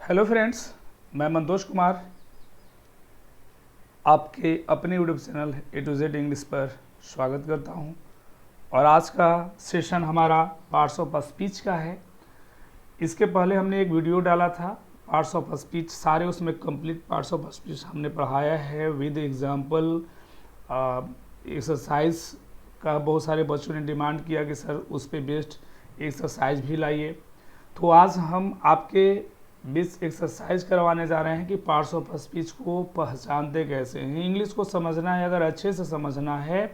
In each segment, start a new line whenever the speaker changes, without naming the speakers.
Hello friends, मैं मंतोष कुमार आपके अपने YouTube channel A to Z English पर स्वागत करता हूं। और आज का सेशन हमारा पार्ट्स ऑफ स्पीच का है। इसके पहले हमने एक वीडियो डाला था पार्ट्स ऑफ स्पीच, सारे उसमें कंप्लीट पार्ट्स ऑफ स्पीच हमने पढ़ाया है विद एग्जांपल एक्सरसाइज का। बहुत सारे बच्चों ने डिमांड किया कि सर उस पर बेस्ड एक्सरसाइज भी लाइए, तो आज हम आपके बीच एक्सरसाइज करवाने जा रहे हैं कि पार्ट्स ऑफ स्पीच को पहचानते कैसे हैं। इंग्लिश को समझना है, अगर अच्छे से समझना है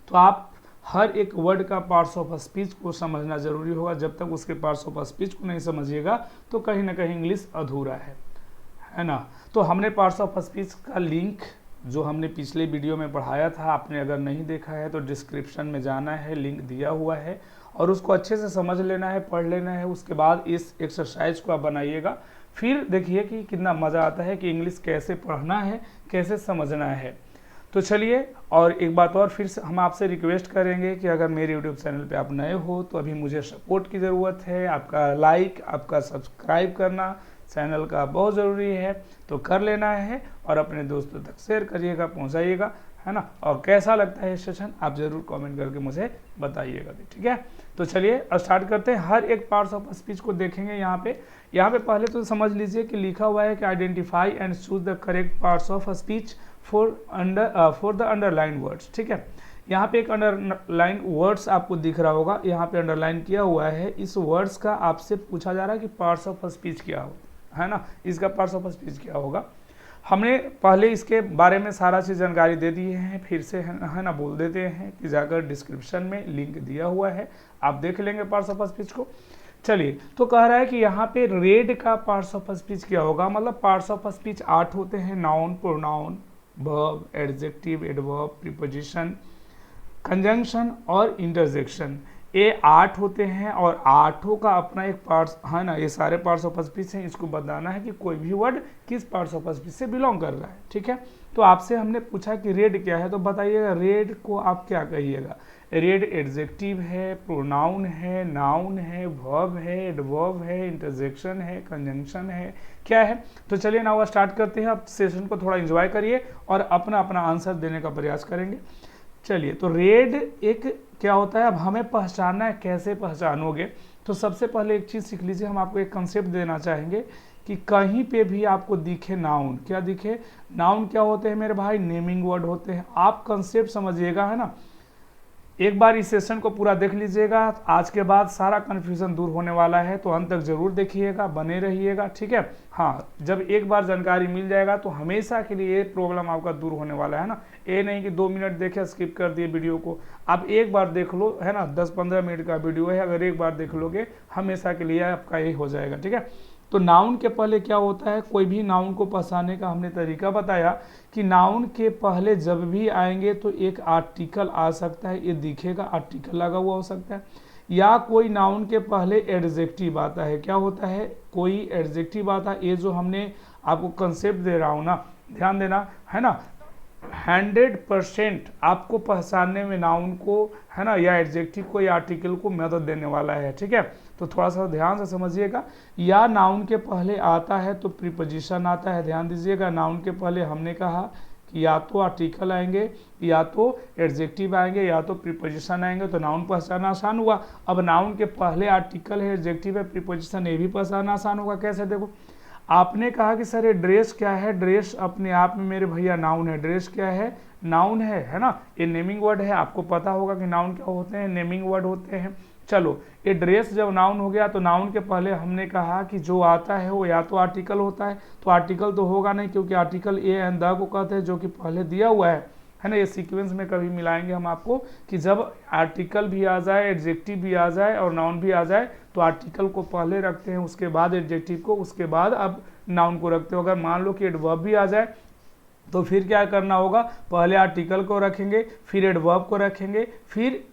तो आप हर एक वर्ड का पार्ट्स ऑफ स्पीच को समझना जरूरी होगा। जब तक उसके पार्ट्स ऑफ स्पीच को नहीं समझिएगा तो कहीं ना कहीं इंग्लिश अधूरा है ना। तो हमने पार्ट्स ऑफ स्पीच का लिंक जो हमने पिछले वीडियो में पढ़ाया था, आपने अगर नहीं देखा है तो डिस्क्रिप्शन में जाना है, लिंक दिया हुआ है और उसको अच्छे से समझ लेना है, पढ़ लेना है। उसके बाद इस एक्सरसाइज को आप बनाइएगा, फिर देखिए कि कितना मज़ा आता है कि इंग्लिश कैसे पढ़ना है, कैसे समझना है। तो चलिए, और एक बात और फिर से हम आपसे रिक्वेस्ट करेंगे कि अगर मेरे यूट्यूब चैनल पे आप नए हो तो अभी मुझे सपोर्ट की ज़रूरत है। आपका लाइक, आपका सब्सक्राइब करना चैनल का बहुत ज़रूरी है, तो कर लेना है और अपने दोस्तों तक शेयर करिएगा, पहुँचाइएगा, है ना। और कैसा लगता है ये सेशन आप ज़रूर कमेंट करके मुझे बताइएगा भी, ठीक है। तो चलिए स्टार्ट करते हैं। हर एक पार्ट्स ऑफ स्पीच को देखेंगे। यहाँ पे पहले तो समझ लीजिए कि लिखा हुआ है कि identify and choose the correct parts of speech for the underline words, ठीक है। यहाँ पे एक अंडरलाइन वर्ड्स आपको दिख रहा होगा, यहाँ पे अंडरलाइन किया हुआ है। इस वर्ड्स का आपसे पूछा जा रहा है कि पार्ट्स ऑफ स्पीच क्या हो, है ना, इसका पार्ट्स ऑफ स्पीच क्या होगा। हमने पहले इसके बारे में सारा चीज़ जानकारी दे दी है, फिर से है ना बोल देते हैं कि जाकर डिस्क्रिप्शन में लिंक दिया हुआ है, आप देख लेंगे पार्ट्स ऑफ स्पीच को। चलिए, तो कह रहा है कि यहाँ पे रेड का पार्ट्स ऑफ स्पीच क्या होगा। मतलब पार्ट्स ऑफ स्पीच 8 होते हैं: noun, pronoun, verb, adjective, adverb, preposition, conjunction और इंटरजेक्शन। ये 8 होते हैं और 8 का अपना एक पार्ट्स है ना। ये सारे पार्ट्स ऑफ स्पीच हैं, इसको बताना है कि कोई भी वर्ड किस पार्ट्स ऑफ स्पीच से बिलोंग कर रहा है, ठीक है। तो आपसे हमने पूछा कि रेड क्या है, तो बताइएगा रेड को आप क्या कहिएगा। रेड एडजेक्टिव है, प्रोनाउन है, नाउन है, वर्ब है, एडवर्ब है, इंटरजेक्शन है, कंजंक्शन है, क्या है। तो चलिए नाउ स्टार्ट करते हैं। आप सेशन को थोड़ा एंजॉय करिए और अपना अपना आंसर देने का प्रयास करेंगे। चलिए, तो रेड एक क्या होता है, अब हमें पहचानना है। कैसे पहचानोगे, तो सबसे पहले एक चीज़ सीख लीजिए। हम आपको एक कंसेप्ट देना चाहेंगे कि कहीं पे भी आपको दिखे नाउन, क्या दिखे, नाउन क्या होते हैं मेरे भाई, नेमिंग वर्ड होते हैं। आप कंसेप्ट समझिएगा, है ना। एक बार इस सेशन को पूरा देख लीजिएगा, आज के बाद सारा कन्फ्यूजन दूर होने वाला है, तो अंत तक जरूर देखिएगा, बने रहिएगा, ठीक है। हाँ, जब एक बार जानकारी मिल जाएगा तो हमेशा के लिए ये प्रॉब्लम आपका दूर होने वाला है ना। ये नहीं कि 2 मिनट देखे स्किप कर दिए वीडियो को, आप एक बार देख लो, है ना। 10-15 मिनट का वीडियो है, अगर एक बार देख लोगे हमेशा के लिए आपका ये हो जाएगा, ठीक है। तो नाउन के पहले क्या होता है, कोई भी नाउन को पहचानने का हमने तरीका बताया कि नाउन के पहले जब भी आएंगे तो एक आर्टिकल आ सकता है, ये दिखेगा, आर्टिकल लगा हुआ हो सकता है, या कोई नाउन के पहले एडजेक्टिव आता है। क्या होता है, कोई एडजेक्टिव आता है। ये जो हमने आपको कंसेप्ट दे रहा हूँ ना, ध्यान देना, है ना। 100% आपको पहचानने में नाउन को, है ना, या एडजेक्टिव को या आर्टिकल को मदद देने वाला है, ठीक है। तो थोड़ा सा ध्यान से समझिएगा। या नाउन के पहले आता है तो प्रीपोजिशन आता है, ध्यान दीजिएगा। नाउन के पहले हमने कहा कि या तो आर्टिकल आएंगे, या तो एडजेक्टिव आएंगे, या तो प्रीपोजिशन आएंगे, तो नाउन पहचानना आसान हुआ। अब नाउन के पहले आर्टिकल है, एडजेक्टिव है, प्रीपोजिशन, ये भी पहचानना आसान होगा। कैसे, देखो, आपने कहा कि सर ये ड्रेस क्या है, ड्रेस अपने आप में मेरे भैया नाउन है। ड्रेस क्या है, नाउन है ना। ये नेमिंग वर्ड है, आपको पता होगा कि नाउन क्या होते हैं, नेमिंग वर्ड होते हैं। चलो, ये ड्रेस जब नाउन हो गया तो नाउन के पहले हमने कहा कि जो आता है वो या तो आर्टिकल होता है, तो आर्टिकल तो होगा नहीं, क्योंकि आर्टिकल ए एंड द को कहते हैं, जो कि पहले दिया हुआ है ना। ये सीक्वेंस में कभी मिलाएंगे हम आपको कि जब आर्टिकल भी आ जाए, एडजेक्टिव भी आ जाए और नाउन भी आ जाए, तो आर्टिकल को पहले रखते हैं, उसके बाद एडजेक्टिव को, उसके बाद अब नाउन को रखते हो। अगर मान लो कि एडवर्ब भी आ जाए तो फिर क्या करना होगा, पहले आर्टिकल को रखेंगे, फिर एडवर्ब को रखेंगे, फिर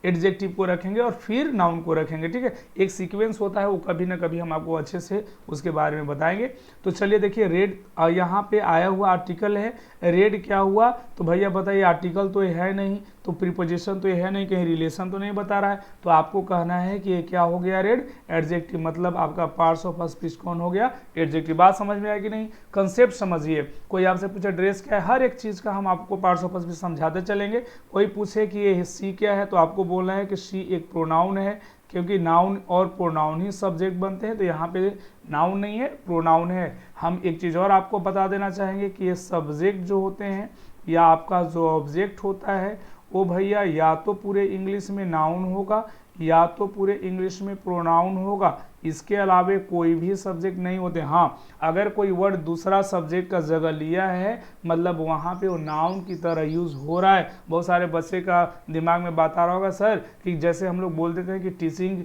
एडजेक्टिव को रखेंगे और फिर नाउन को रखेंगे, ठीक है। एक सीक्वेंस होता है, वो कभी ना कभी हम आपको अच्छे से उसके बारे में बताएंगे। तो चलिए देखिए, रेड यहाँ पे आया हुआ आर्टिकल है। रेड क्या हुआ, तो भैया बताइए, आर्टिकल तो ये है नहीं, तो प्रीपोजिशन तो ये है नहीं, कहीं रिलेशन तो नहीं बता रहा है, तो आपको कहना है कि ये क्या हो गया रेड, एडजेक्टिव, मतलब आपका पार्ट्स ऑफ स्पीच कौन हो गया, एडजेक्टिव। बात समझ में आएगी नहीं, कंसेप्ट समझिए। कोई आपसे पूछे ड्रेस क्या है, हर एक चीज़ का हम आपको पार्ट्स ऑफ स्पीच समझाते चलेंगे। कोई पूछे कि ये सी क्या है, तो आपको बोलना है कि सी एक प्रोनाउन है, क्योंकि नाउन और प्रोनाउन ही सब्जेक्ट बनते हैं, तो यहाँ पे नाउन नहीं है, प्रोनाउन है। हम एक चीज़ और आपको बता देना चाहेंगे कि ये सब्जेक्ट जो होते हैं या आपका जो ऑब्जेक्ट होता है वो भैया या तो पूरे इंग्लिश में नाउन होगा या तो पूरे इंग्लिश में प्रोनाउन होगा, इसके अलावे कोई भी सब्जेक्ट नहीं होते। हाँ, अगर कोई वर्ड दूसरा सब्जेक्ट का जगह लिया है, मतलब वहाँ पे वो नाउन की तरह यूज़ हो रहा है। बहुत सारे बच्चे का दिमाग में बात आ रहा होगा सर कि जैसे हम लोग बोल देते हैं कि teaching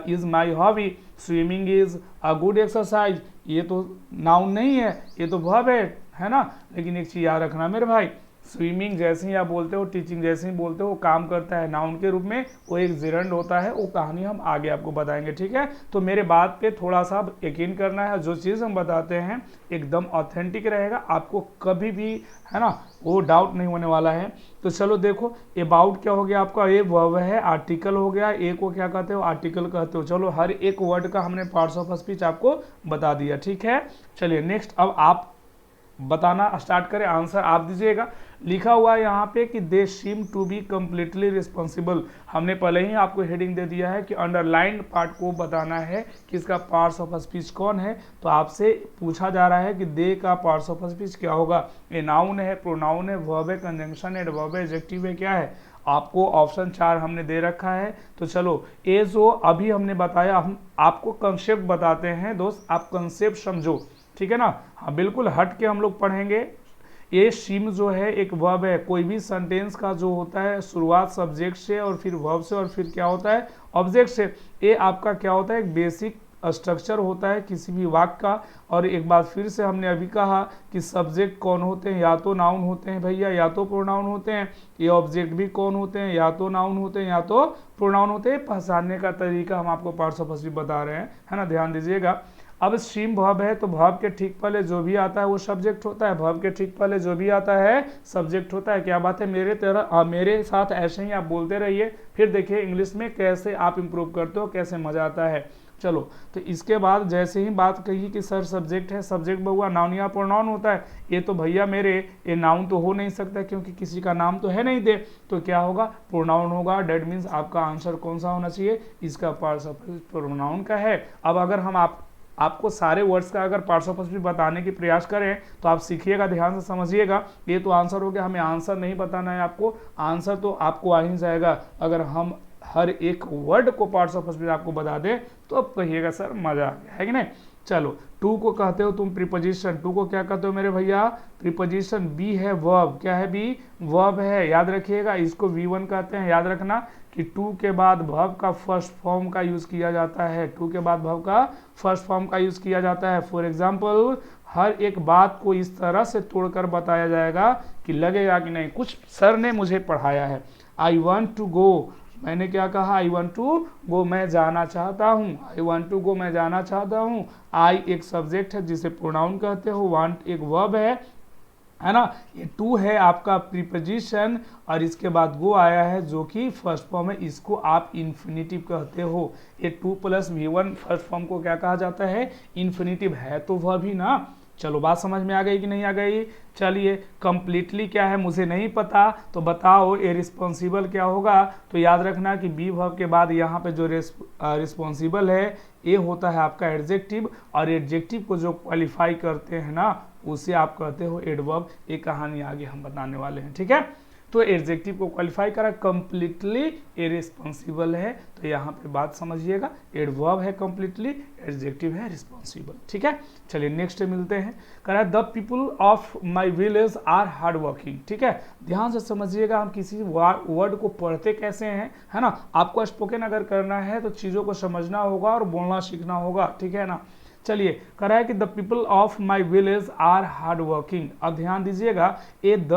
is my hobby, swimming is a good exercise, ये तो नाउन नहीं है, ये तो वर्ब है ना। लेकिन एक चीज़ याद रखना मेरे भाई, स्विमिंग जैसे ही आप बोलते हो, टीचिंग जैसे ही बोलते हो, काम करता है नाउन के रूप में, वो एक जिरंड होता है। वो कहानी हम आगे आपको बताएंगे, ठीक है। तो मेरे बात पे थोड़ा सा यकीन करना है, जो चीज़ हम बताते हैं एकदम ऑथेंटिक रहेगा, आपको कभी भी है ना वो डाउट नहीं होने वाला है। तो चलो देखो, अबाउट क्या हो गया आपका, ये वर्ब है, आर्टिकल हो गया, ए को क्या कहते हो, आर्टिकल कहते हो। चलो हर एक वर्ड का हमने पार्ट्स ऑफ स्पीच आपको बता दिया, ठीक है। चलिए नेक्स्ट, अब आप बताना स्टार्ट करें, आंसर आप दीजिएगा। लिखा हुआ है यहाँ पे कि they seem to be completely responsible. हमने पहले ही आपको हेडिंग दे दिया है कि अंडरलाइंड पार्ट को बताना है कि इसका पार्ट्स ऑफ स्पीच कौन है। तो आपसे पूछा जा रहा है कि दे का पार्ट्स ऑफ स्पीच क्या होगा। ये नाउन है, प्रोनाउन है, वर्ब है, कंजंक्शन है, एडवर्ब है, एडजेक्टिव है, क्या है। आपको ऑप्शन 4 हमने दे रखा है। तो चलो ये जो अभी हमने बताया, हम आपको कंसेप्ट बताते हैं दोस्त, आप कंसेप्ट समझो, ठीक है ना। हाँ बिल्कुल हट के हम लोग पढ़ेंगे। ये सिम जो है एक वर्ब है, कोई भी सेंटेंस का जो होता है शुरुआत सब्जेक्ट से और फिर वर्ब से और फिर क्या होता है ऑब्जेक्ट से। ये आपका क्या होता है, एक बेसिक स्ट्रक्चर होता है किसी भी वाक्य का। और एक बात फिर से हमने अभी कहा कि सब्जेक्ट कौन होते हैं, या तो नाउन होते हैं भैया या तो प्रोनाउन होते हैं। ये ऑब्जेक्ट भी कौन होते हैं, या तो नाउन होते हैं या तो प्रोनाउन होते हैं। पहचानने का तरीका हम आपको पार्ट्स ऑफ स्पीच बता रहे हैं, है ना, ध्यान दीजिएगा। अब स्ट्रीम वर्ब है, तो वर्ब के ठीक पहले जो भी आता है वो सब्जेक्ट होता है, वर्ब के ठीक पहले जो भी आता है सब्जेक्ट होता है। क्या बात है, मेरे साथ ऐसे ही आप बोलते रहिए, फिर देखिए इंग्लिश में कैसे आप इंप्रूव करते हो, कैसे मजा आता है। चलो, तो इसके बाद जैसे ही बात कही कि सर सब्जेक्ट है, सब्जेक्ट बहुआ नाउन या प्रोनाउन होता है। ये तो भैया मेरे ये नाउन तो हो नहीं सकता क्योंकि किसी का नाम तो है नहीं दे, तो क्या होगा, प्रोनाउन होगा। डेट मीन्स आपका आंसर कौन सा होना चाहिए, इसका पार्ट्स ऑफ स्पीच प्रोनाउन का है। अब अगर हम आपको सारे वर्ड्स का अगर पार्ट्स ऑफ स्पीच बताने की प्रयास करें तो आप सीखिएगा, ध्यान से समझिएगा। ये तो आंसर हो गया, हमें आंसर नहीं बताना है आपको, आंसर तो आपको आ ही जाएगा अगर हम हर एक वर्ड को पार्ट्स ऑफ स्पीच आपको बता दें। तो अब कहिएगा सर मजा आ गया, है कि नहीं। चलो, टू को कहते हो तुम प्रीपोजिशन, टू को क्या कहते हो मेरे भैया, प्रीपोजिशन। बी है वर्ब, क्या है बी, वर्ब है, याद रखिएगा। इसको V1 कहते हैं, याद रखना कि टू के बाद वर्ब का फर्स्ट फॉर्म का यूज किया जाता है, टू के बाद वर्ब का फर्स्ट फॉर्म का यूज किया जाता है। फॉर एग्जाम्पल, हर एक बात को इस तरह से तोड़कर बताया जाएगा कि लगेगा कि नहीं कुछ सर ने मुझे पढ़ाया है। आई वॉन्ट टू गो, मैंने क्या कहा, आई वॉन्ट टू गो, मैं जाना चाहता हूँ। आई वॉन्ट टू गो, मैं जाना चाहता हूँ। आई एक सब्जेक्ट है जिसे प्रोनाउन कहते हो, वांट एक वर्ब है ना। ये टू है आपका प्रीपोजिशन, और इसके बाद गो आया है जो कि फर्स्ट फॉर्म है, इसको आप इन्फिनिटिव कहते हो। ये 2 + V1 फर्स्ट फॉर्म को क्या कहा जाता है, इन्फिनिटिव है तो वर्ब ही ना। चलो बात समझ में आ गई कि नहीं आ गई। चलिए, कंप्लीटली क्या है मुझे नहीं पता, तो बताओ ये रिस्पॉन्सिबल क्या होगा। तो याद रखना कि बी वर्ब के बाद यहाँ पे जो रिस्पॉन्सिबल है ये होता है आपका एडजेक्टिव, और एडजेक्टिव को जो क्वालिफाई करते हैं ना उसे आप कहते हो एडवर्ब। ये कहानी आगे हम बताने वाले हैं, ठीक है। तो एडजेक्टिव को क्वालिफाई करा, कंप्लीटली इररिस्पॉन्सिबल है, तो यहाँ पे बात समझिएगा, एडवर्ब है कंप्लीटली, एडजेक्टिव है रिस्पॉन्सिबल, ठीक है। चलिए नेक्स्ट मिलते हैं। करा the people of my village are hard working, ठीक है। ध्यान से समझिएगा, हम किसी वर्ड को पढ़ते कैसे हैं, है ना। आपको स्पोकन अगर करना है तो चीज़ों को समझना होगा और बोलना सीखना होगा, ठीक है ना। चलिए, कह रहा है कि the people of my village are hard working. अब ध्यान दीजिएगा, ये द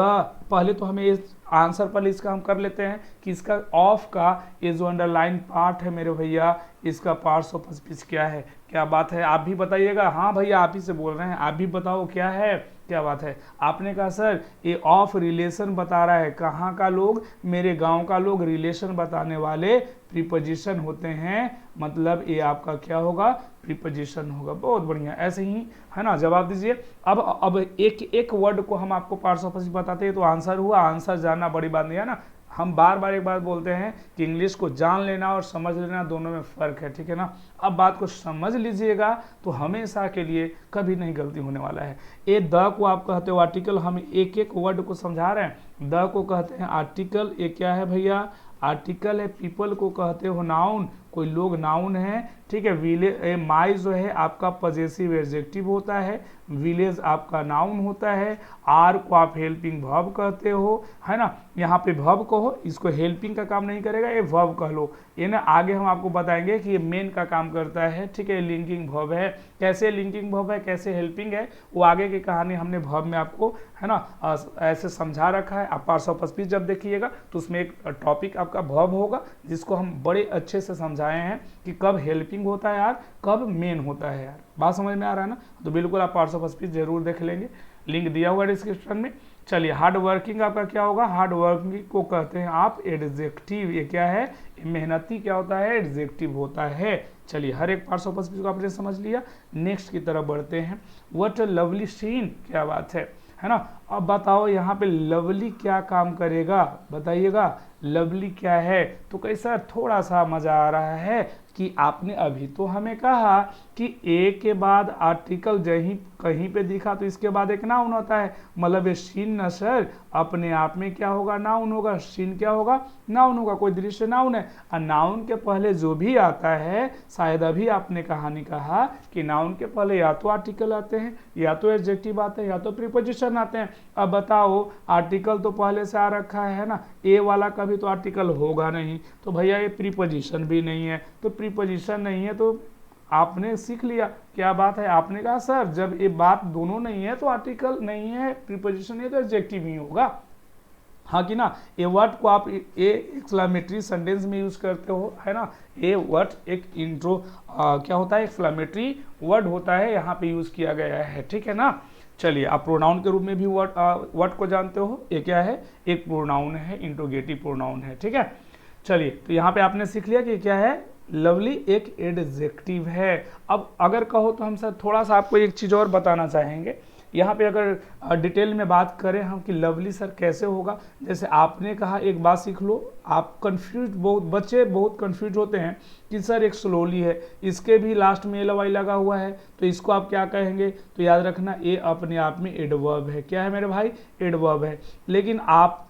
पहले तो हमें इस आंसर पर इसका हम कर लेते हैं कि इसका ऑफ का ये जो अंडरलाइन पार्ट है मेरे भैया, इसका पार्ट्स ऑफ स्पीच क्या है। क्या बात है, आप भी बताइएगा। हाँ भैया आप ही से बोल रहे हैं, आप भी बताओ क्या है। क्या बात है। आपने कहा सर ये ऑफ रिलेशन बता रहा है, कहाँ का लोग, मेरे गांव का लोग। रिलेशन बताने वाले प्रीपोजिशन होते हैं, मतलब ये आपका क्या होगा, प्रीपोजिशन होगा। बहुत बढ़िया, ऐसे ही है ना, जवाब दीजिए। अब एक एक वर्ड को हम आपको पार्ट्स ऑफ स्पीच बताते हैं तो आंसर हुआ। आंसर जानना बड़ी बात नहीं है ना। हम बार बार एक बात बोलते हैं कि इंग्लिश को जान लेना और समझ लेना दोनों में फ़र्क है, ठीक है ना। अब बात को समझ लीजिएगा तो हमेशा के लिए कभी नहीं गलती होने वाला है। ये द को आप कहते हो आर्टिकल, हम एक एक वर्ड को समझा रहे हैं। द को कहते हैं आर्टिकल, ये क्या है भैया, आर्टिकल है। पीपल को कहते हो नाउन, कोई लोग नाउन है, ठीक है। विलेज, माई जो है आपका पजेसिव एडजेक्टिव होता है, विलेज आपका नाउन होता है। आर को आप हेल्पिंग वर्ब कहते हो, है ना। यहाँ पे वर्ब कहो, इसको हेल्पिंग का काम नहीं करेगा, ये वर्ब कह लो। ये ना आगे हम आपको बताएंगे कि ये मेन का काम करता है, ठीक है। लिंकिंग वर्ब है, कैसे लिंकिंग वर्ब है, कैसे हेल्पिंग है, वो आगे की कहानी हमने वर्ब में आपको, है ना, ऐसे समझा रखा है। आप पार्ट्स ऑफ स्पीच जब देखिएगा तो उसमें एक टॉपिक आपका वर्ब होगा जिसको हम बड़े अच्छे से समझाए हैं कि कब हेल्पिंग होता है यार, कब मेन होता है यार। बात समझ में आ रहा है ना। तो बिल्कुल आप पार्ट्स ऑफ स्पीच जरूर देख लेंगे, लिंक दिया हुआ है डिस्क्रिप्शन में। चलिए, हार्ड वर्किंग आपका क्या होगा, हार्ड वर्किंग को कहते हैं आप एडजेक्टिव। ये क्या है, मेहनती क्या होता है, एडजेक्टिव होता है। चलिए, हर एक पार्ट्स ऑफ स्पीच को आपने समझ लिया। नेक्स्ट की तरफ बढ़ते हैं। व्हाट अ लवली सीन, क्या बात है ना। अब बताओ यहाँ पे लवली क्या काम करेगा, बताइएगा। लवली क्या है, तो कैसा, थोड़ा सा मजा आ रहा है कि आपने अभी तो हमें कहा कि ए के बाद आर्टिकल जहीं कहीं पे दिखा तो इसके बाद एक नाउन होता है, मतलब ये सीन न सर अपने आप में क्या होगा, नाउन होगा। सीन क्या होगा, नाउन होगा, कोई दृश्य नाउन है। और नाउन के पहले जो भी आता है, शायद अभी आपने कहानी कहा कि नाउन के पहले या तो आर्टिकल आते हैं, या तो एडजेक्टिव आते हैं, या तो प्रीपोजिशन आते हैं। अब बताओ, आर्टिकल तो पहले से आ रखा है ना, ए वाला कभी तो आर्टिकल होगा नहीं, तो भैया ये प्रीपोजिशन भी नहीं है। तो प्रीपोजिशन नहीं है तो आपने सीख लिया, क्या बात है। आपने कहा सर जब ये बात दोनों नहीं है तो आर्टिकल नहीं है, प्रीपोजिशन है, तो एडजेक्टिव ही होगा, हाँ कि ना। ए वर्ड को आप ए एक्सक्लेमेटरी सेंटेंस में यूज करते हो, है ना। ए वर्ड एक इंट्रो क्या होता है, एक्सक्लेमेटरी वर्ड होता है, यहाँ पे यूज किया गया है, ठीक है ना। चलिए, आप प्रोनाउन के रूप में भी वर्ड को जानते हो। ये क्या है, एक प्रोनाउन है, इंट्रोगेटिव प्रोनाउन है, ठीक है। चलिए, तो यहाँ पे आपने सीख लिया कि क्या है, लवली एक एडजेक्टिव है। अब अगर कहो तो हम सर थोड़ा सा आपको एक चीज़ और बताना चाहेंगे। यहाँ पे अगर डिटेल में बात करें हम कि लवली सर कैसे होगा, जैसे आपने कहा, एक बात सीख लो, आप कंफ्यूज, बहुत बच्चे बहुत कंफ्यूज होते हैं कि सर एक स्लोली है, इसके भी लास्ट में एल वाई लगा हुआ है, तो इसको आप क्या कहेंगे। तो याद रखना, ये अपने आप में एडवर्ब है। क्या है मेरे भाई, एडवर्ब है। लेकिन आप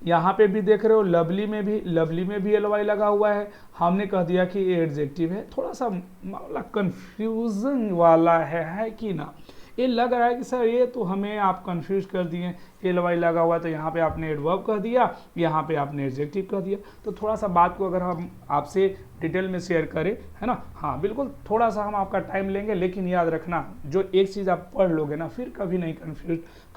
यहाँ पे भी देख रहे हो, लवली में भी एल वाई लगा हुआ है, हमने कह दिया कि ये एडजेक्टिव है। थोड़ा सा मामला कंफ्यूजन वाला है कि ना। ये लग रहा है कि सर ये तो हमें आप कंफ्यूज कर दिए, एल वाई लगा हुआ है तो यहाँ पे आपने एडवर्ब कह दिया, यहाँ पे आपने एडजेक्टिव कह दिया। तो थोड़ा सा बात को अगर हम आपसे डिटेल में शेयर करें, है ना, हाँ बिल्कुल, थोड़ा सा हम आपका टाइम लेंगे, लेकिन याद रखना, जो एक चीज़ आप पढ़ लोगे ना, फिर कभी नहीं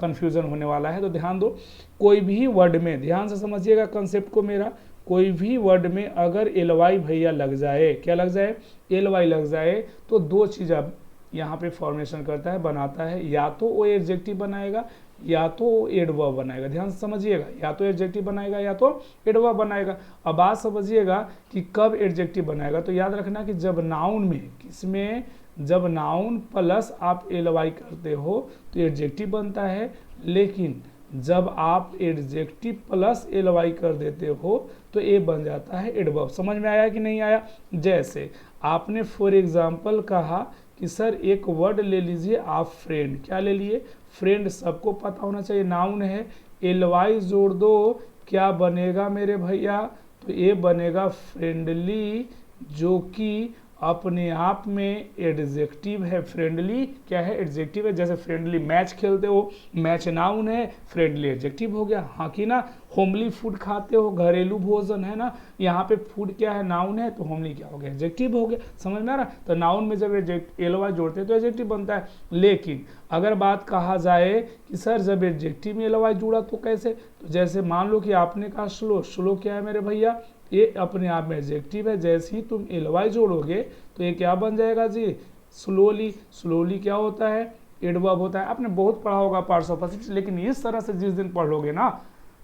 कन्फ्यूजन होने वाला है। तो ध्यान दो, कोई भी वर्ड में, ध्यान से समझिएगा कंसेप्ट को मेरा, कोई भी वर्ड में अगर एल वाई भैया लग जाए, क्या लग जाए, एल वाई लग जाए, तो दो चीज़ अब यहाँ पे फॉर्मेशन करता है, बनाता है, या तो वो एडजेक्टिव बनाएगा या तो एडवर्ब बनाएगा। ध्यान से समझिएगा, या तो एडजेक्टिव बनाएगा या तो एडवर्ब बनाएगा। अब बात समझिएगा कि कब एडजेक्टिव बनाएगा, तो याद रखना कि जब नाउन में, किसमें, जब नाउन प्लस आप एल वाई करते हो तो एडजेक्टिव बनता है, लेकिन जब आप एडजेक्टिव प्लस एल वाई कर देते हो तो ये बन जाता है एडवर्ब। समझ में आया कि नहीं आया। जैसे आपने फॉर एग्जाम्पल कहा कि सर एक वर्ड ले लीजिए आप, फ्रेंड, क्या ले लिए, फ्रेंड, सबको पता होना चाहिए नाउन है, एल वाई जोड़ दो, क्या बनेगा मेरे भैया, तो ये बनेगा फ्रेंडली, जो कि अपने आप में एडजेक्टिव है। फ्रेंडली क्या है, एडजेक्टिव है। जैसे फ्रेंडली मैच खेलते हो, मैच नाउन है, फ्रेंडली एडजेक्टिव हो गया, हाँ कि ना। होमली फूड खाते हो, घरेलू भोजन, है ना, यहाँ पे फूड क्या है, नाउन है, तो होमली क्या हो गया, एडजेक्टिव हो गया। समझ में आ रहा। तो नाउन में जब एल वाई जोड़ते हैं तो एडजेक्टिव बनता है। लेकिन अगर बात कहा जाए कि सर जब एडजेक्टिव में एल वाई जुड़ा तो कैसे, तो जैसे मान लो कि आपने कहा स्लो, स्लो क्या है मेरे भैया, ये अपने आप में एडजेक्टिव है। जैसे ही तुम एल वाई जोड़ोगे तो ये क्या बन जाएगा जी, स्लोली। स्लोली क्या होता है, एडवर्ब होता है। आपने बहुत पढ़ा होगा पार्ट्स ऑफ स्पीच, लेकिन इस तरह से जिस दिन पढ़ लोगे ना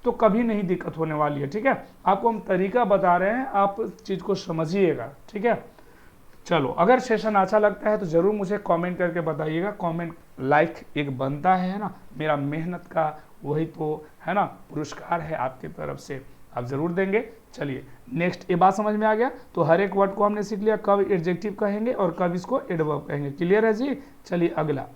तो कभी नहीं दिक्कत होने वाली है। ठीक है, आपको हम तरीका बता रहे हैं, आप चीज़ को समझिएगा। ठीक है, चलो अगर सेशन अच्छा लगता है तो ज़रूर मुझे कमेंट करके बताइएगा। कमेंट लाइक एक बनता है ना, मेरा मेहनत का वही तो है ना पुरस्कार है आपकी तरफ से, आप ज़रूर देंगे। चलिए नेक्स्ट, ये बात समझ में आ गया। तो हर एक वर्ड को हमने सीख लिया, कब एडजेक्टिव कहेंगे और कब इसको एडवर्ब कहेंगे। क्लियर है जी। चलिए अगला,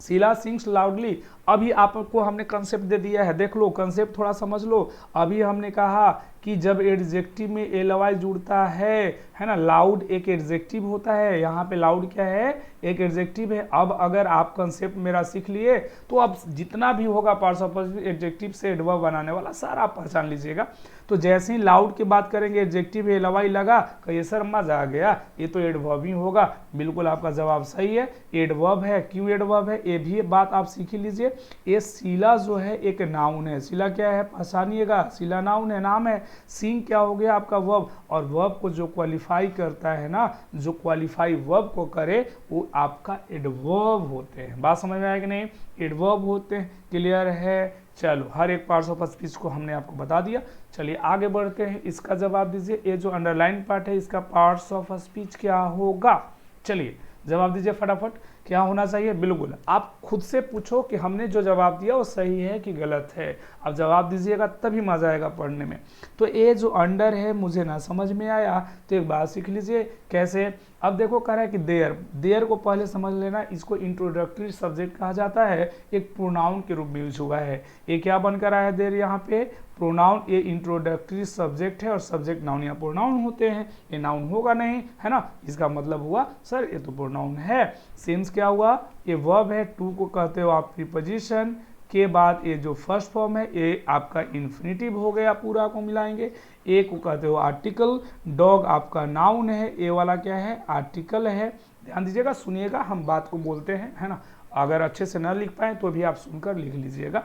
शीला सिंग्स लाउडली। अभी आपको हमने कंसेप्ट दे दिया है, देख लो कंसेप्ट थोड़ा समझ लो। अभी हमने कहा कि जब एडजेक्टिव में एलवाई जुड़ता है ना, लाउड एक एडजेक्टिव होता है। यहाँ पे लाउड क्या है, एक एडजेक्टिव है। अब अगर आप कंसेप्ट मेरा सीख लिए तो अब जितना भी होगा पार्ट्स ऑफ स्पीच एडजेक्टिव से एडवर्ब बनाने वाला सारा आप पहचान लीजिएगा। तो जैसे ही लाउड की बात करेंगे, एडजेक्टिव एलवाई लगा, कहिए सर मजा आ गया, ये तो एडवर्ब ही होगा। बिल्कुल आपका जवाब सही है, एडवर्ब है। क्यों एडवर्ब है, ये भी बात आप सीख ही लीजिए। ये शीला जो है एक नाउन है। शीला क्या है, पहचानिएगा, शीला नाउन है, नाम है। सिंग क्या हो गया आपका वर्ब, और वर्ब को जो क्वालिफाई करता है ना, जो क्वालिफाई वर्ब को करे वो आपका एडवर्ब होते हैं। बात समझ में आया कि नहीं, एडवर्ब होते हैं। क्लियर है। चलो हर एक पार्ट्स ऑफ स्पीच को हमने आपको बता दिया। चलिए आगे बढ़ते हैं, इसका जवाब दीजिए। ये जो अंडरलाइन पार्ट है इसका पार्ट्स ऑफ स्पीच क्या होगा, चलिए जवाब दीजिए फटाफट। क्या होना चाहिए, बिल्कुल आप खुद से पूछो कि हमने जो जवाब दिया वो सही है कि गलत है। आप जवाब दीजिएगा तभी मजा आएगा पढ़ने में। तो ये जो अंडर है मुझे ना समझ में आया तो एक बात सीख लीजिए कैसे। अब देखो कह रहा है कि देयर, देयर को पहले समझ लेना, इसको इंट्रोडक्टरी सब्जेक्ट कहा जाता है, एक प्रोनाउन के रूप में यूज हुआ है। ये क्या बनकर आया देयर, यहाँ पे प्रोनाउन। ये इंट्रोडक्टरी सब्जेक्ट है और सब्जेक्ट नाउन या प्रोनाउन होते हैं। ये नाउन होगा नहीं, है ना, इसका मतलब हुआ सर ये तो प्रोनाउन है। सिंस क्या हुआ, ये वर्ब है। टू को कहते हो आप प्रीपोजिशन, के बाद ये जो फर्स्ट फॉर्म है ये आपका इन्फिनिटिव हो गया, पूरा को मिलाएंगे। ए को कहते हो आर्टिकल। डॉग आपका नाउन है, ए वाला क्या है, आर्टिकल है। ध्यान दीजिएगा, सुनिएगा, हम बात को बोलते हैं, है ना। अगर अच्छे से न लिख पाए तो भी आप सुनकर लिख लीजिएगा।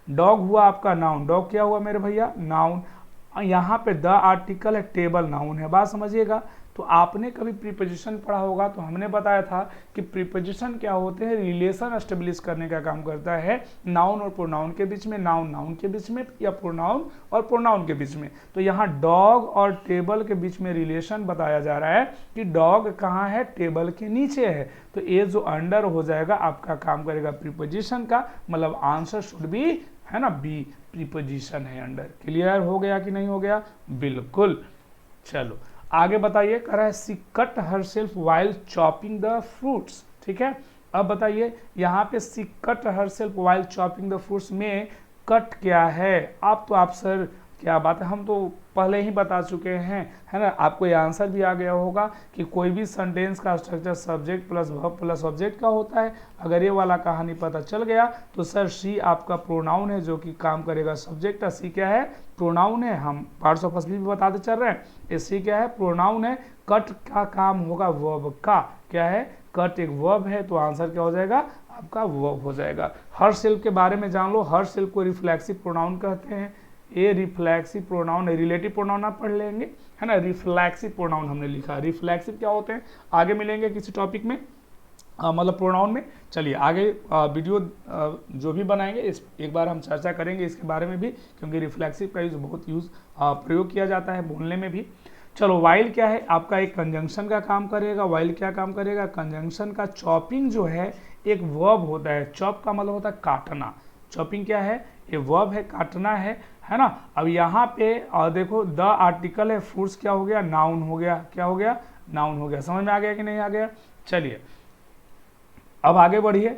डॉग हुआ आपका नाउन। डॉग क्या हुआ मेरे भैया, नाउन। यहाँ पे द आर्टिकल है, टेबल नाउन है। बात समझिएगा। तो आपने कभी प्रीपोजिशन पढ़ा होगा तो हमने बताया था कि प्रीपोजिशन क्या होते हैं, रिलेशन एस्टेब्लिश करने का काम करता है नाउन और प्रोनाउन के बीच में, नाउन नाउन के बीच में, या प्रोनाउन और प्रोनाउन के बीच में। तो यहाँ डॉग और टेबल के बीच में रिलेशन बताया जा रहा है कि डॉग कहाँ है, टेबल के नीचे है। तो ये जो अंडर हो जाएगा आपका काम करेगा प्रीपोजिशन का, मतलब आंसर शुड बी, है ना, बी, प्रीपोजिशन है अंडर। क्लियर हो गया कि नहीं हो गया, बिल्कुल। चलो आगे बताइए, कह रहा है she cut herself while chopping the fruits. ठीक है, अब बताइए यहाँ पे she cut herself while chopping the fruits में कट क्या है। आप सर क्या बात है, हम तो पहले ही बता चुके हैं, है ना। आपको ये आंसर भी आ गया होगा कि कोई भी सेंटेंस का structure subject plus verb plus object का होता है। अगर ये वाला कहानी पता चल गया तो सर सी आपका प्रोनाउन है जो कि काम करेगा सब्जेक्ट का। सी क्या है, प्रोनाउन है। हम पार्ट्स ऑफ स्पीच भी बताते चल रहे हैं। ये सी क्या है, प्रोनाउन है। कट का काम होगा वर्ब का, क्या है, कट एक वर्ब है। तो आंसर क्या हो जाएगा आपका, वर्ब हो जाएगा। हर सेल्फ के बारे में जान लो, हर सेल्फ को रिफ्लेक्सिव प्रोनाउन कहते हैं। ये रिफ्लेक्सिव प्रोनाउन है, रिलेटिव प्रोनाउन आप पढ़ लेंगे, है ना। रिफ्लेक्सिव प्रोनाउन हमने लिखा, रिफ्लेक्सिव क्या होते हैं आगे मिलेंगे किसी टॉपिक में, मतलब प्रोनाउन में। चलिए आगे वीडियो जो भी बनाएंगे इस एक बार हम चर्चा करेंगे इसके बारे में भी, क्योंकि रिफ्लेक्सिव का यूज बहुत प्रयोग किया जाता है बोलने में भी। चलो वाइल क्या है, आपका एक कंजंक्शन का काम करेगा। वाइल क्या काम करेगा, कंजंक्शन का। चॉपिंग जो है एक वर्ब होता है, चॉप का मतलब होता है काटना। चॉपिंग क्या है, ये वर्ब है, काटना है ना। अब यहाँ पे देखो द आर्टिकल है, फ्रूट्स क्या हो गया, नाउन हो गया। क्या हो गया, नाउन हो गया। समझ में आ गया कि नहीं आ गया। चलिए अब आगे बढ़िए,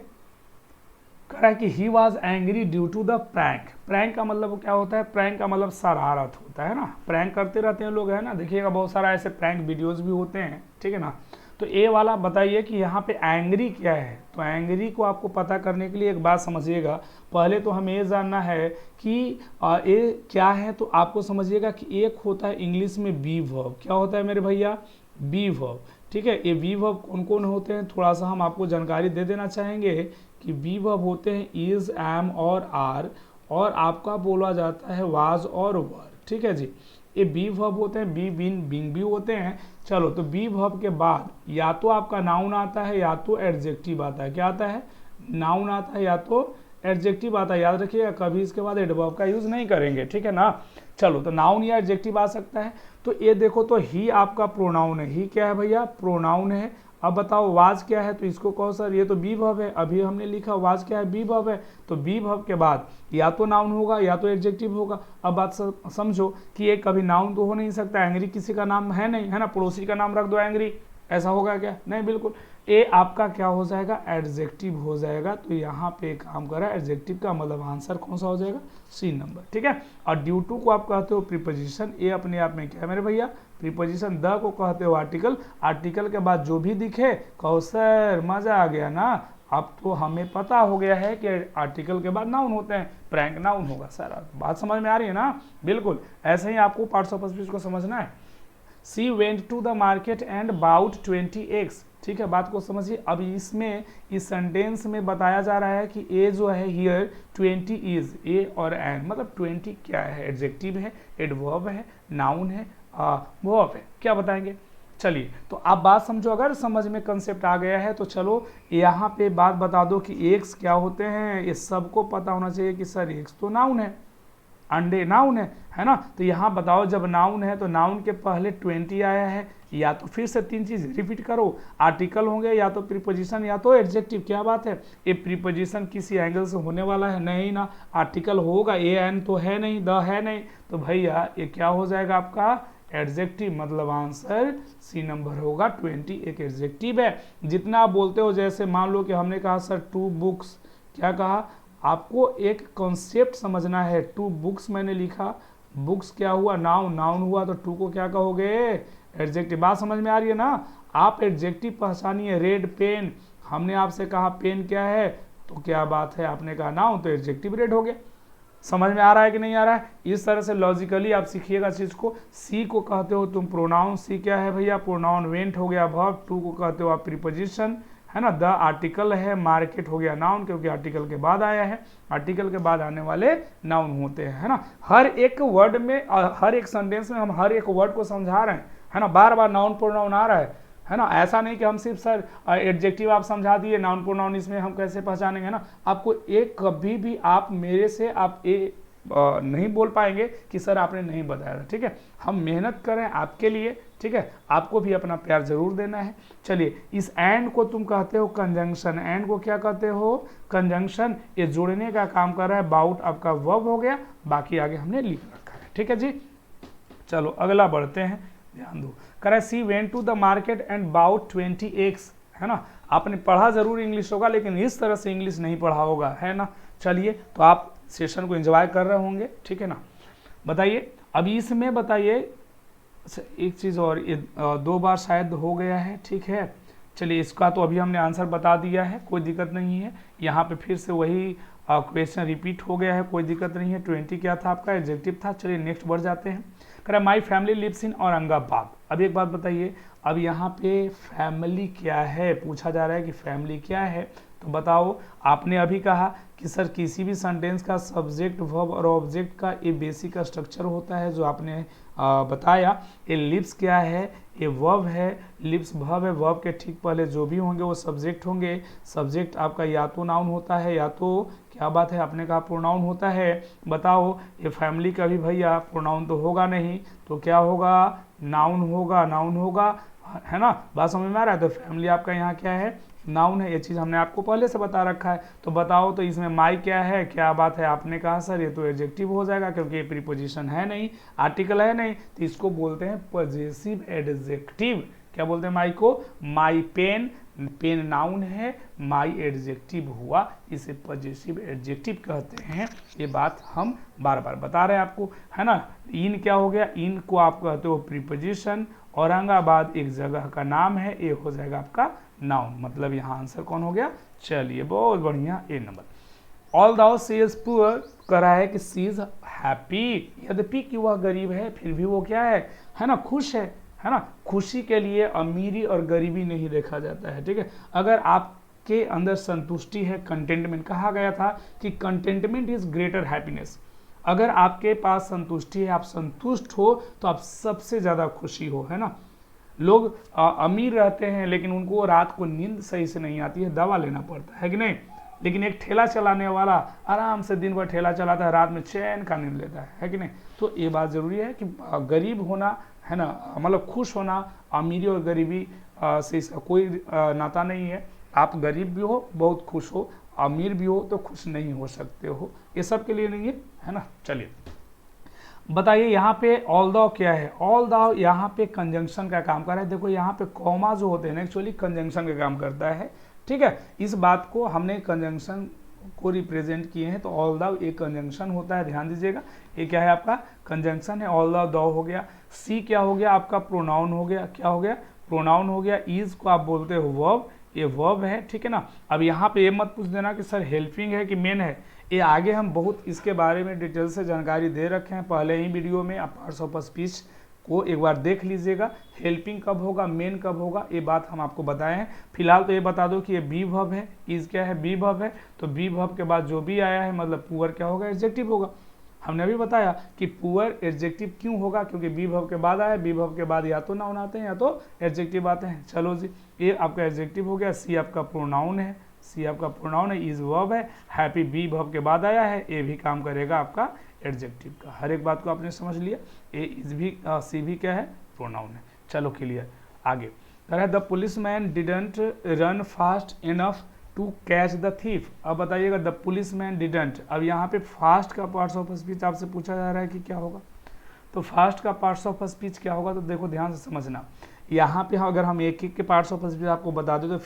कह रहा है कि he was angry due to the prank. Prank का मतलब क्या होता है, प्रैंक का मतलब शरारत होता है ना। प्रैंक करते रहते हैं लोग, है ना, देखिएगा बहुत सारा ऐसे प्रैंक वीडियोस भी होते हैं, ठीक है ना। तो ए वाला बताइए कि यहाँ पे एंग्री क्या है। तो एंग्री को आपको पता करने के लिए एक बात समझिएगा। पहले तो हमें ये जानना है कि ये क्या है। तो आपको समझिएगा कि एक होता है इंग्लिश में बी वर्ब। क्या होता है मेरे भैया, बी वर्ब। ठीक है, ये बी वर्ब कौन कौन होते हैं थोड़ा सा हम आपको जानकारी दे देना चाहेंगे कि बी वर्ब होते हैं इज, एम और आर, और आपका बोला जाता है वाज और वर। ठीक है जी, ये बी वर्ब होते हैं, बी, बीन, बिंग भी होते हैं। चलो तो बी वर्ब के बाद या तो आपका नाउन आता है या तो एडजेक्टिव आता है। क्या आता है, नाउन आता है या तो एडजेक्टिव आता है। याद रखिएगा कभी इसके बाद एडवर्ब का यूज नहीं करेंगे, ठीक है ना। चलो तो नाउन या एडजेक्टिव आ सकता है। तो ये देखो तो ही आपका प्रोनाउन है। ही क्या है भैया? प्रोनाउन है। अब बताओ वाज क्या है? तो इसको कहो सर ये तो बी वर्ब है। अभी हमने लिखा वाज क्या है? बी वर्ब है। तो बी वर्ब के बाद या तो नाउन होगा या तो एडजेक्टिव होगा। अब बात समझो कि ये कभी नाउन तो हो नहीं सकता, एंग्री किसी का नाम है नहीं, है ना। पड़ोसी का नाम रख दो एंग्री, ऐसा होगा क्या? नहीं, बिल्कुल। ए आपका क्या हो जाएगा? एडजेक्टिव हो जाएगा। तो यहाँ पे काम करा एडजेक्टिव का, मतलब आंसर कौन सा हो जाएगा? सी नंबर, ठीक है। और ड्यू टू को आप कहते हो प्रीपोजिशन। ए अपने आप में क्या है मेरे भैया? प्रीपोजिशन। द को कहते हो आर्टिकल। आर्टिकल के बाद जो भी दिखे कहो सर मजा आ गया ना, अब तो हमें पता हो गया है कि आर्टिकल के बाद नाउन होते हैं, प्रैंक नाउन होगा सर। बात समझ में आ रही है ना? बिल्कुल ऐसे ही आपको पार्ट्स ऑफ स्पीच को समझना है। She went to the market and bought 20 eggs, ठीक है। बात को समझिए। अब इसमें इस सेंटेंस में बताया जा रहा है कि ए जो है हियर 20 इज, ए और एन, मतलब 20 क्या है? एडजेक्टिव है, एडवर्ब है, नाउन है, वर्ब है। क्या बताएंगे? चलिए तो आप बात समझो। अगर समझ में कंसेप्ट आ गया है तो चलो यहाँ पे बात बता दो कि एग्स क्या होते हैं। ये सबको पता होना चाहिए कि सर एग्स तो नाउन है, अंडे नाउन है ना। तो यहाँ बताओ जब नाउन है तो नाउन के पहले 20 आया है, या तो फिर से तीन चीज रिपीट करो, आर्टिकल होंगे या तो प्रीपोजिशन या तो एडजेक्टिव। क्या बात है? ये प्रीपोजिशन किसी एंगल से होने वाला है? नहीं ना। आर्टिकल होगा, ए एन तो है नहीं, द है नहीं, तो भैया ये क्या हो जाएगा आपका? एडजेक्टिव। मतलब आंसर सी नंबर होगा 20 एक एडजेक्टिव है। जितना आप बोलते हो, जैसे मान लो कि हमने कहा सर 2 बुक्स, क्या कहा? आपको एक कॉन्सेप्ट समझना है। 2 बुक्स मैंने लिखा, बुक्स क्या हुआ? नाउन, नाउन हुआ तो 2 को क्या कहोगे? एडजेक्टिव। बात समझ में आ रही है ना? आप एडजेक्टिव पहचानिए। रेड पेन, हमने आपसे कहा पेन क्या है, तो क्या बात है? आपने कहा नाउन, तो एडजेक्टिव रेड हो गया। समझ में आ रहा है कि नहीं आ रहा है? इस तरह से लॉजिकली आप सीखिएगा चीज को। सी को कहते हो तुम प्रोनाउन। सी क्या है भैया? प्रोनाउन। वेंट हो गया वर्ब। 2 को कहते हो आप प्रीपोजिशन, है ना। द आर्टिकल है। मार्केट हो गया नाउन, क्योंकि आर्टिकल के बाद आया है। आर्टिकल के बाद आने वाले नाउन होते हैं, है ना। हर एक वर्ड में, हर एक सेंटेंस में हम हर एक वर्ड को समझा रहे हैं, है ना। बार बार नाउन प्रोनाउन आ रहा है ना। ऐसा नहीं कि हम सिर्फ सर एडजेक्टिव आप समझा दिए, नाउन प्रोनाउन इसमें हम कैसे पहचानेंगे ना। आपको एक कभी भी आप मेरे से आप नहीं बोल पाएंगे कि सर आपने नहीं बताया था, ठीक है। हम मेहनत करें आपके लिए, ठीक है। आपको भी अपना प्यार जरूर देना है। चलिए, इस एंड को तुम कहते हो कंजंक्शन। एंड को क्या कहते हो? कंजंक्शन। ये जोड़ने का काम कर रहा है। बाउट आपका वर्ब हो गया, बाकी आगे हमने लिख रखा है, ठीक है जी। चलो अगला बढ़ते हैं, ध्यान दो। कह she went to the market and bought 20 eggs, है ना। आपने पढ़ा जरूर इंग्लिश होगा, लेकिन इस तरह से इंग्लिश नहीं पढ़ा होगा, है ना। चलिए तो आप सेशन को एंजॉय कर रहे होंगे, ठीक है ना। बताइए अब इसमें, बताइए एक चीज़ और, ये 2 बार शायद हो गया है, ठीक है। चलिए इसका तो अभी हमने आंसर बता दिया है, कोई दिक्कत नहीं है। यहाँ पे फिर से वही क्वेश्चन रिपीट हो गया है, कोई दिक्कत नहीं है। 20 क्या था आपका? एडजेक्टिव था। चलिए नेक्स्ट बढ़ जाते हैं। कह रहा है my family lives in Aurangabad. अब एक बात बताइए, अब यहाँ पे फैमिली क्या है पूछा जा रहा है कि फैमिली क्या है। तो बताओ, आपने अभी कहा कि सर किसी भी सेंटेंस का सब्जेक्ट, वर्ब और ऑब्जेक्ट का ये बेसिक स्ट्रक्चर होता है जो आपने बताया। ये लिव्स क्या है? ये वर्ब है। लिव्स वर्ब है, वर्ब के ठीक पहले जो भी होंगे वो सब्जेक्ट होंगे। सब्जेक्ट आपका या तो नाउन होता है या तो क्या बात है आपने कहा प्रोनाउन होता है। बताओ ये फैमिली का भी भैया प्रोनाउन तो होगा नहीं, तो क्या होगा? नाउन होगा, नाउन होगा, है ना। बात समझ में आ रहा है? तो फैमिली आपका यहाँ क्या है? नाउन है। ये चीज़ हमने आपको पहले से बता रखा है। तो बताओ तो इसमें माई क्या है? क्या बात है आपने कहा सर ये तो एडजेक्टिव हो जाएगा, क्योंकि ये प्रीपोजिशन है नहीं, आर्टिकल है नहीं, तो इसको बोलते हैं पॉजेसिव एडजेक्टिव। क्या बोलते हैं माई को? माई पेन, पेन नाउन है, माई एडजेक्टिव हुआ, इसे पॉजेसिव एडजेक्टिव कहते हैं। ये बात हम बार बार बता रहे हैं आपको, है ना। इन क्या हो गया? इन को आप कहते हो प्रीपोजिशन। औरंगाबाद एक जगह का नाम है, ये हो जाएगा आपका नाउन। मतलब यहाँ आंसर कौन हो गया? चलिए बहुत बढ़िया, A number. Although she is poor, कह रहा है कि सी इज हैप्पी। यद्यपि कि वह गरीब है, फिर भी वो क्या है ना, खुश है ना। खुशी के लिए अमीरी और गरीबी नहीं देखा जाता है, ठीक है। अगर आपके अंदर संतुष्टि है, कंटेंटमेंट, कहा गया था कि कंटेंटमेंट इज ग्रेटर हैप्पीनेस। अगर आपके पास संतुष्टि है, आप संतुष्ट हो, तो आप सबसे ज़्यादा खुशी हो, है ना। लोग अमीर रहते हैं लेकिन उनको रात को नींद सही से नहीं आती है, दवा लेना पड़ता है कि नहीं। लेकिन एक ठेला चलाने वाला आराम से दिन भर ठेला चलाता है, रात में चैन का नींद लेता है कि नहीं। तो ये बात ज़रूरी है कि गरीब होना है ना, मतलब खुश होना, अमीरी और गरीबी से इसका कोई नाता नहीं है। आप गरीब भी हो बहुत खुश हो, अमीर भी हो तो खुश नहीं हो सकते हो, ये सब के लिए नहीं है ना। चलिए बताइए यहाँ पे ऑल द क्या है। ऑल द यहाँ पे कंजंक्शन का काम कर रहा है। देखो यहाँ पे कॉमा जो होते हैं ना एक्चुअली कंजंक्शन का काम करता है, ठीक है। इस बात को हमने कंजंक्शन को रिप्रेजेंट किए हैं, तो ऑल द एक कंजंक्शन होता है, ध्यान दीजिएगा। ये क्या है आपका कंजंक्शन है, ऑल द हो गया। सी क्या हो गया आपका प्रोनाउन हो गया, क्या हो गया प्रोनाउन हो गया। इज को आप बोलते हो वर्ब, ये वर्ब है, ठीक है ना। अब यहाँ पे ये मत पूछ देना कि सर हेल्पिंग है कि मेन है, ये आगे हम बहुत इसके बारे में डिटेल से जानकारी दे रखे हैं पहले ही वीडियो में। आप पार्ट्स ऑफ स्पीच को एक बार देख लीजिएगा। हेल्पिंग कब होगा, मेन कब होगा, ये बात हम आपको बताए हैं। फिलहाल तो ये बता दो कि ये बी वर्ब है, इज क्या है बी वर्ब है, तो बी वर्ब के बाद जो भी आया है मतलब पुअर क्या होगा एडजेक्टिव होगा। हमने अभी बताया कि पुअर एडजेक्टिव क्यों होगा, क्योंकि बी वर्ब के बाद आया, बी वर्ब के बाद या तो नाउन आते हैं या तो एडजेक्टिव आते हैं। चलो जी, ये आपका एडजेक्टिव हो गया। सी आपका प्रोनाउन है, सी आपका प्रोनाउन है, इज वर्ब है, हैप्पी बी वर्ब के बाद आया है, ये भी काम करेगा आपका एडजेक्टिव का। हर एक बात को आपने समझ लिया। ए इज भी सी भी क्या है प्रोनाउन है। चलो क्लियर। आगे कह रहा है the policeman didn't run fast enough to catch the thief. अब बताइएगा द पुलिसमैन डिडंट। अब यहाँ पे फास्ट का पार्ट्स ऑफ स्पीच आपसे पूछा जा रहा है कि क्या होगा, तो फास्ट का पार्ट्स ऑफ स्पीच क्या होगा, तो देखो ध्यान से समझना। यहाँ पे अगर हम एक एक के पार्ट्स ऑफ स्पीच आपको बता दें तो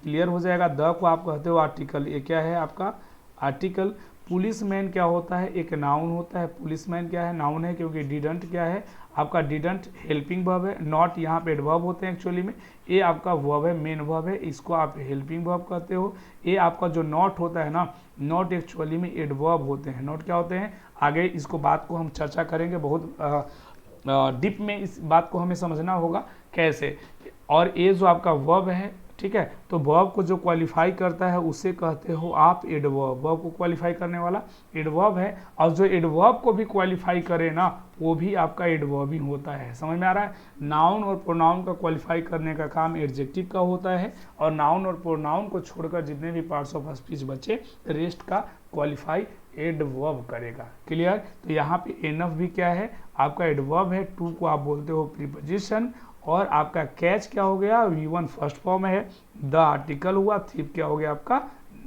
क्लियर हो जाएगा। द को आप कहते हो आर्टिकल, ये क्या है आपका आर्टिकल। पुलिसमैन क्या होता है, एक नाउन होता है। पुलिसमैन क्या है नाउन है, क्योंकि डिडंट क्या है आपका डिडंट हेल्पिंग वर्ब है। नॉट यहाँ पे एडवर्ब होते हैं एक्चुअली में, ये आपका वर्ब है, मेन वर्ब है, इसको आप हेल्पिंग वर्ब कहते हो। ये आपका जो नॉट होता है ना, नॉट एक्चुअली में एडवर्ब होते हैं। नॉट क्या होते हैं, आगे इसको बात को हम चर्चा करेंगे, बहुत डीप में इस बात को हमें समझना होगा कैसे। और ये जो आपका वर्ब है, ठीक है, तो वर्ब को जो क्वालिफाई करता है उसे कहते हो आप एडवर्ब। वर्ब को क्वालिफाई करने वाला एडवर्ब है, और जो एडवर्ब को भी क्वालिफाई करे ना वो भी आपका एडवर्ब ही होता है। समझ में आ रहा है। नाउन और प्रोनाउन का क्वालिफाई करने का काम एडजेक्टिव का होता है, और नाउन और प्रोनाउन को छोड़कर जितने भी पार्ट्स ऑफ स्पीच बचे रेस्ट का क्वालिफाई एडवर्ब करेगा। क्लियर। तो यहाँ पे एनफ भी क्या है आपका एडवर्ब है। टू को आप बोलते हो प्रीपोजिशन, और आपका कैच क्या हो गया V1 फर्स्ट फॉर्म है। द आर्टिकल हुआ, थीप क्या हो गया आपका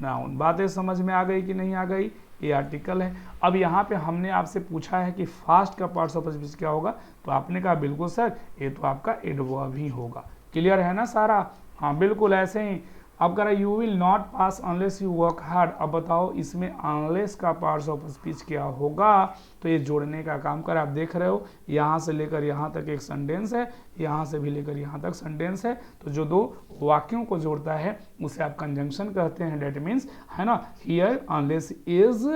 नाउन। बातें समझ में आ गई कि नहीं आ गई, ये आर्टिकल है। अब यहाँ पे हमने आपसे पूछा है कि फास्ट का पार्ट्स ऑफ स्पीच क्या होगा, तो आपने कहा बिल्कुल सर ये तो आपका एडवर्ब ही होगा। क्लियर है ना सारा। हाँ बिल्कुल ऐसे ही। अब कह रहा है you will not pass unless you work hard. अब बताओ इसमें अनलेस का पार्ट्स ऑफ स्पीच क्या होगा, तो ये जोड़ने का काम कर। आप देख रहे हो यहाँ से लेकर यहाँ तक एक सेंटेंस है, यहाँ से भी लेकर यहाँ तक सेंटेंस है, तो जो दो वाक्यों को जोड़ता है उसे आप कंजंक्शन कहते हैं। डेट मीन्स है ना, हियर अनलेस इज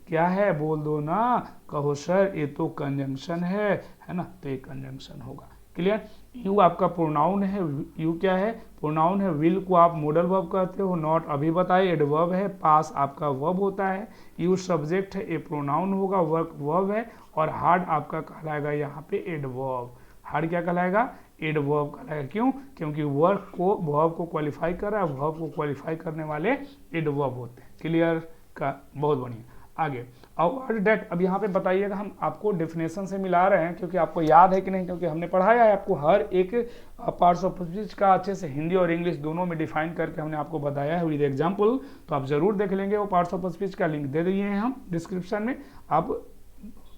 क्या है बोल दो ना, कहो सर ये तो कंजंक्शन है ना, तो ये कंजंक्शन होगा। क्लियर। यू आपका प्रोनाउन है, यू क्या है प्रोनाउन है। विल को आप मॉडल वर्ब कहते हो। नॉट अभी बताए एडवर्ब है। पास आपका वर्ब होता है। यू सब्जेक्ट है, ए प्रोनाउन होगा। वर्क वर्ब है, और हार्ड आपका कहलाएगा यहाँ पे एडवर्ब। हार्ड क्या कहलाएगा एडवर्ब कहलाएगा। क्यों, क्योंकि वर्क को वर्ब को क्वालिफाई कर रहा है, वर्ब को क्वालिफाई करने वाले एडवर्ब होते हैं। क्लियर का, बहुत बढ़िया। आगे वर्ड डेट। अब यहाँ पे बताइएगा, हम आपको डेफिनेशन से मिला रहे हैं क्योंकि आपको याद है कि नहीं, क्योंकि हमने पढ़ाया है आपको हर एक पार्ट्स ऑफ स्पीच का अच्छे से हिंदी और इंग्लिश दोनों में डिफाइन करके हमने आपको बताया है विद एग्जाम्पल। तो आप जरूर देख लेंगे, वो पार्ट्स ऑफ स्पीच का लिंक दे दिए हैं हम डिस्क्रिप्शन में, आप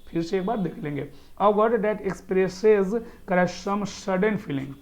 फिर से एक बार देख लेंगे। A word that expresses some sudden feeling.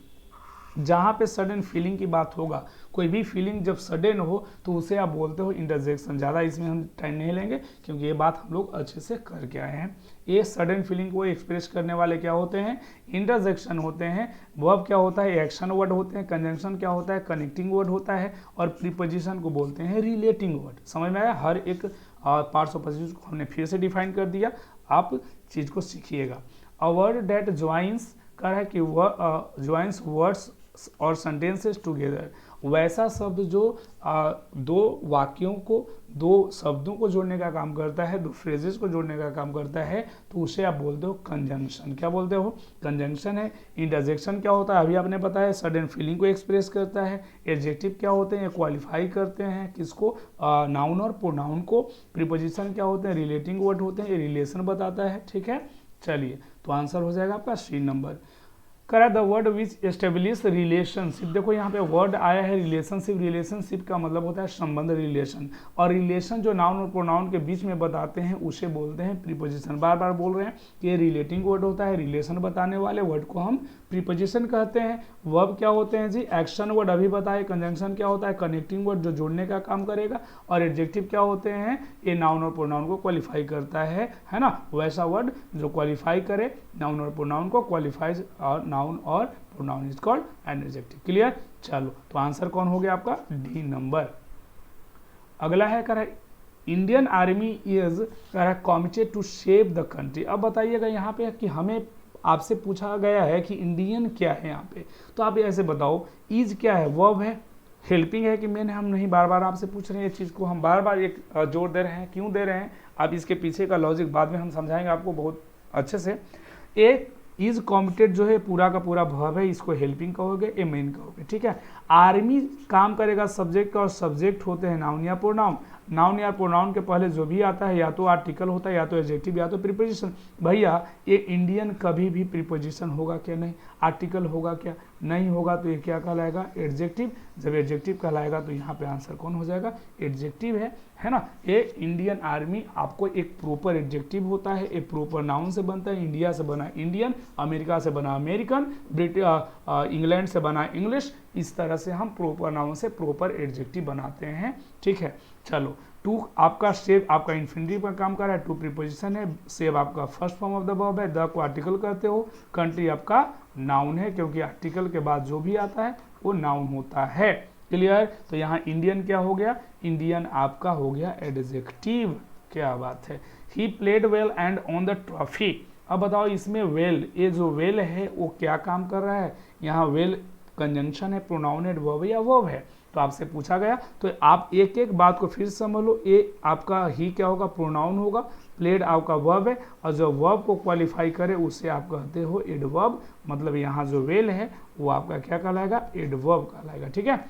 जहाँ पे सडन फीलिंग की बात होगा, कोई भी फीलिंग जब सडन हो तो उसे आप बोलते हो इंटरजेक्शन। ज़्यादा इसमें हम टाइम नहीं लेंगे क्योंकि ये बात हम लोग अच्छे से करके आए हैं। ये सडन फीलिंग को एक्सप्रेस करने वाले क्या होते हैं इंटरजेक्शन होते हैं। वर्ब क्या होता है एक्शन वर्ड होते हैं। कंजंक्शन क्या होता है कनेक्टिंग वर्ड होता है। और प्रीपोजिशन को बोलते हैं रिलेटिंग वर्ड। समझ में आया। हर एक पार्ट्स ऑफ स्पीच को हमने फिर से डिफाइन कर दिया, आप चीज़ को सीखिएगा। अ वर्ड डेट ज्वाइंस कर है कि ज्वाइंस वर्ड्स और सेंटेंसेस टुगेदर, वैसा शब्द जो दो वाक्यों को, दो शब्दों को जोड़ने का काम करता है, दो फ्रेजेस को जोड़ने का काम करता है, तो उसे आप बोलते हो कंजंक्शन। क्या बोलते हो? कंजंक्शन है। इंटरजेक्शन क्या होता है? अभी आपने बताया, सडन फीलिंग को एक्सप्रेस करता है। एडजेक्टिव क्या होते हैं? क्वालिफाई करते हैं किसको? नाउन और प्रोनाउन को। प्रीपोजिशन क्या होते हैं? रिलेटिंग वर्ड होते हैं, ये रिलेशन बताता है। ठीक है, चलिए, तो आंसर हो जाएगा आपका सी नंबर। करा the word which establish relationship. देखो यहाँ पे वर्ड आया है रिलेशनशिप। रिलेशनशिप का मतलब होता है संबंध, रिलेशन। और रिलेशन जो नाउन और प्रोनाउन के बीच में बताते हैं उसे बोलते हैं प्रीपोजिशन। बार बार बोल रहे हैं कि ये रिलेटिंग वर्ड होता है, रिलेशन बताने वाले वर्ड को हम प्रीपोजिशन कहते हैं। वर्ब क्या होते हैं जी? एक्शन वर्ड अभी बताए। कंजंक्शन क्या होता है? कनेक्टिंग वर्ड जो जोड़ने का काम करेगा। और एडजेक्टिव क्या होते हैं? ये नाउन और प्रोनाउन को क्वालिफाई करता है ना? वैसा वर्ड जो क्वालिफाई करे नाउन और प्रोनाउन को, क्वालिफाइज और नाउन और pronoun is called an adjective. Clear? चलो, तो आंसर कौन हो गया आपका? D number. अगला है कह रहा है Indian army is committed to save the country. अब बताइएगा यहाँ पे कि हमें आपसे पूछा गया है कि इंडियन क्या है यहाँ पे, तो आप ऐसे बताओ इज क्या है? वर्ब है, हेल्पिंग है कि मेन है? हम नहीं, बार बार आपसे पूछ रहे हैं ये चीज़ को, हम बार बार एक जोर दे रहे हैं। क्यों दे रहे हैं? आप इसके पीछे का लॉजिक बाद में हम समझाएंगे आपको बहुत अच्छे से। एक इज कॉमिटेड जो है पूरा का पूरा वर्ब है, इसको हेल्पिंग कहोगे, ए मेन कहोगे। ठीक है, आर्मी काम करेगा सब्जेक्ट का, और सब्जेक्ट होते हैं नाउन या प्रोनाउन। नाउन या प्रोनाउन के पहले जो भी आता है या तो आर्टिकल होता है, या तो एडजेक्टिव, या तो प्रीपोजिशन। भैया ये इंडियन कभी भी प्रीपोजिशन होगा क्या? नहीं। आर्टिकल होगा क्या? नहीं होगा। तो ये क्या कहलाएगा? एडजेक्टिव। जब एडजेक्टिव कहलाएगा तो यहाँ पे आंसर कौन हो जाएगा? एडजेक्टिव है ना। ये इंडियन आर्मी आपको एक प्रॉपर एडजेक्टिव होता है, एक प्रॉपर नाउन से बनता है। इंडिया से बना इंडियन, अमेरिका से बना अमेरिकन, इंग्लैंड से बना इंग्लिश। इस तरह से हम प्रॉपर नाउन से प्रॉपर एडजेक्टिव बनाते हैं। ठीक है, चलो। टू आपका सेव आपका इन्फिनिटिव का काम कर रहा है, टू प्रीपोजिशन है। सेव आपका first form of the verb है, द को आर्टिकल कहते हो। कंट्री आपका नाउन है, क्योंकि आर्टिकल के बाद जो भी आता है वो नाउन होता है। क्लियर? तो यहाँ इंडियन क्या हो गया? इंडियन आपका हो गया एडजेक्टिव। क्या बात है। He played well and on the trophy. अब बताओ इसमें वेल, ये जो वेल है वो क्या काम कर रहा है? यहाँ वेल कंजंक्शन है, प्रोनाउन है, वर्ब या वर्ब है। तो आपसे पूछा गया, तो आप एक एक बात को फिर समझ लो। ये आपका ही क्या होगा? प्रोनाउन होगा। प्लेड आपका वर्ब है, और जो वर्ब को क्वालिफाई करे उसे आप कहते हो एडवर्ब। मतलब यहाँ जो वेल है वो आपका क्या कहलाएगा? एडवर्ब कहलाएगा। ठीक है।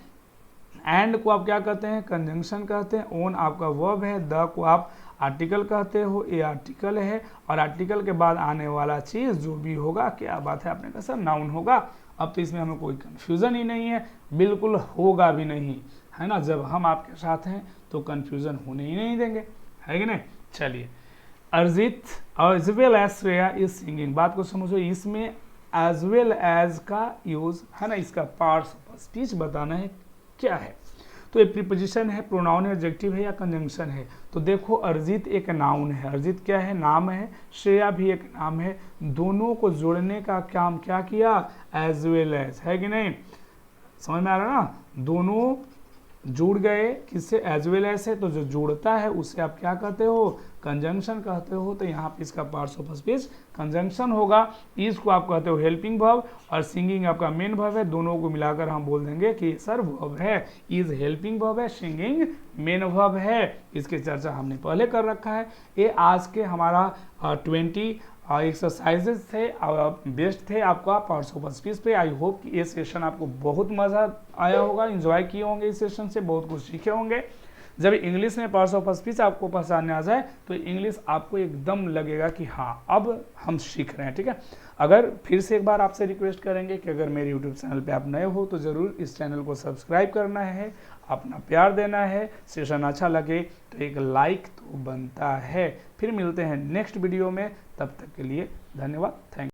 एंड को आप क्या कहते हैं? कंजंक्शन कहते हैं। ओन आपका वर्ब है, द को आप आर्टिकल कहते हो, ये आर्टिकल है। और आर्टिकल के बाद आने वाला चीज़ जो भी होगा, क्या बात है, आपने कहा सर नाउन होगा। अब तो इसमें हमें कोई कन्फ्यूज़न ही नहीं है, बिल्कुल होगा भी नहीं, है ना। जब हम आपके साथ हैं तो कन्फ्यूज़न होने ही नहीं देंगे, है कि नहीं। चलिए, अरिजीत और as well as Shreya is singing. बात को समझो, इसमें एज वेल एज का यूज़ है ना, इसका पार्ट्स ऑफ स्पीच बताना है क्या है। तो ये प्रीपोजिशन है, प्रोनाउन है, एडजेक्टिव है या कंजंक्शन है। तो देखो अरिजीत एक नाउन है, अरिजीत क्या है? नाम है। श्रेया भी एक नाम है। दोनों को जोड़ने का काम क्या किया? एज वेल एज, है कि नहीं? समझ में आ रहा ना? दोनों जुड़ गए किससे? एज वेल एज से। तो जो जोड़ता है उसे आप क्या कहते हो? कंजंक्शन कहते हो। तो यहाँ पे इसका पार्ट्स ऑफ स्पीच कंजंक्शन होगा। इज को आप कहते हो हेल्पिंग वर्ब, और सिंगिंग आपका मेन वर्ब है। दोनों को मिलाकर हम बोल देंगे कि सर वर्ब है। इज हेल्पिंग वर्ब है, सिंगिंग मेन वर्ब है। इसकी चर्चा हमने पहले कर रखा है। ये आज के हमारा 20 एक्सरसाइजेज थे, बेस्ट थे आपका पार्ट्स ऑफ स्पीच पे। आई होप कि ये सेशन आपको बहुत मज़ा आया होगा, एंजॉय किए होंगे इस सेशन से, बहुत कुछ सीखे होंगे। जब इंग्लिश में पार्ट्स ऑफ स्पीच आपको पहचानने आ जाए तो इंग्लिश आपको एकदम लगेगा कि हाँ अब हम सीख रहे हैं। ठीक है। अगर फिर से एक बार आपसे रिक्वेस्ट करेंगे कि अगर मेरे यूट्यूब चैनल पे आप नए हो तो ज़रूर इस चैनल को सब्सक्राइब करना है, अपना प्यार देना है। सेशन अच्छा लगे तो एक लाइक तो बनता है। फिर मिलते हैं नेक्स्ट वीडियो में, तब तक के लिए धन्यवाद। Thank you.